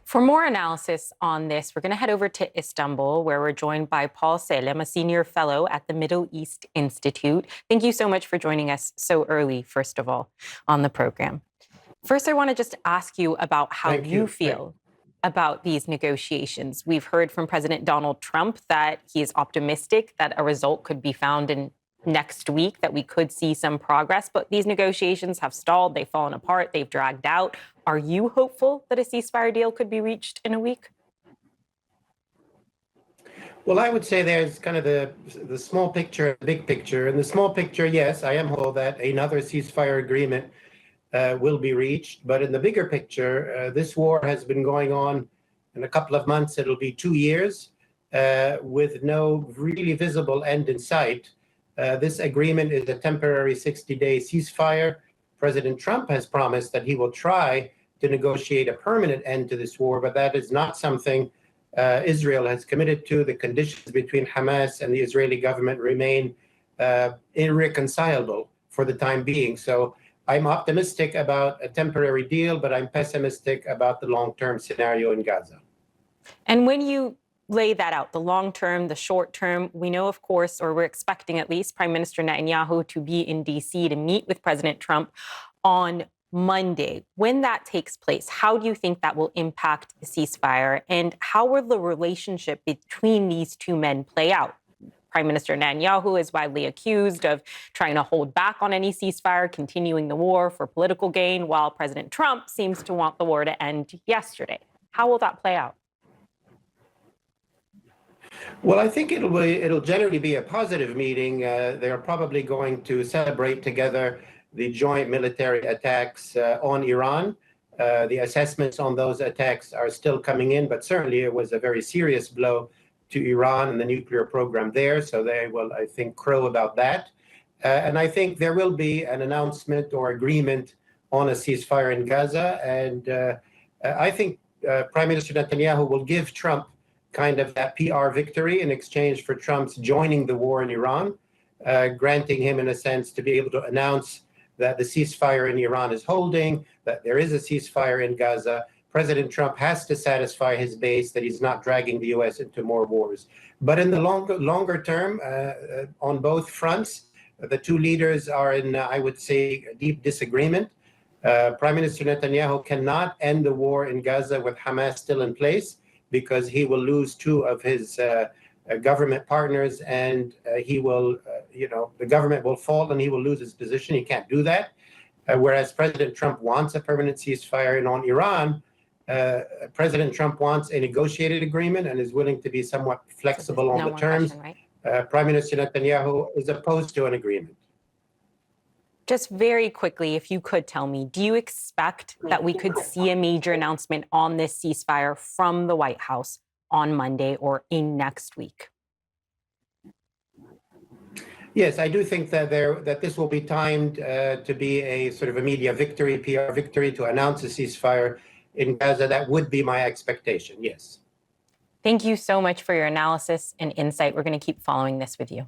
For more analysis on this, we're going to head over to Istanbul, where we're joined by Paul Salem, a senior fellow at the Middle East Institute. Thank you so much for joining us so early, first of all, on the program. First, I want to just ask you about how you feel about these negotiations. We've heard from President Donald Trump that he is optimistic that a result could be found in next week, that we could see some progress. But these negotiations have stalled, they've fallen apart, they've dragged out. Are you hopeful that a ceasefire deal could be reached in a week? Well, I would say there's kind of the small picture, the big picture. In the small picture, yes, I am hopeful that another ceasefire agreement will be reached. But in the bigger picture, this war has been going on in a couple of months. It'll be 2 years with no really visible end in sight. This agreement is a temporary 60-day ceasefire. President Trump has promised that he will try to negotiate a permanent end to this war, but that is not something Israel has committed to. The conditions between Hamas and the Israeli government remain irreconcilable for the time being. So I'm optimistic about a temporary deal, but I'm pessimistic about the long-term scenario in Gaza. And when you lay that out, the long term, the short term, we know, of course, or we're expecting at least Prime Minister Netanyahu to be in D.C. to meet with President Trump on Monday. When that takes place, how do you think that will impact the ceasefire? And how will the relationship between these two men play out? Prime Minister Netanyahu is widely accused of trying to hold back on any ceasefire, continuing the war for political gain, while President Trump seems to want the war to end yesterday. How will that play out? Well, I think it'll generally be a positive meeting. They're probably going to celebrate together the joint military attacks on Iran. The assessments on those attacks are still coming in, but certainly it was a very serious blow to Iran and the nuclear program there. So they will, I think, crow about that. And I think there will be an announcement or agreement on a ceasefire in Gaza. And I think Prime Minister Netanyahu will give Trump kind of that PR victory in exchange for Trump's joining the war in Iran, granting him, in a sense, to be able to announce that the ceasefire in Iran is holding, that there is a ceasefire in Gaza. President Trump has to satisfy his base that he's not dragging the U.S. into more wars. But in the longer term, on both fronts, the two leaders are in, I would say, a deep disagreement. Prime Minister Netanyahu cannot end the war in Gaza with Hamas still in place, because he will lose two of his government partners, and he will, the government will fall and he will lose his position. He can't do that. Whereas President Trump wants a permanent ceasefire. And on Iran, President Trump wants a negotiated agreement and is willing to be somewhat flexible on the terms. Question, right? Prime Minister Netanyahu is opposed to an agreement. Just very quickly, if you could tell me, do you expect that we could see a major announcement on this ceasefire from the White House on Monday or in next week? Yes, I do think that this will be timed to be a sort of a media victory, PR victory, to announce a ceasefire in Gaza. That would be my expectation, yes. Thank you so much for your analysis and insight. We're going to keep following this with you.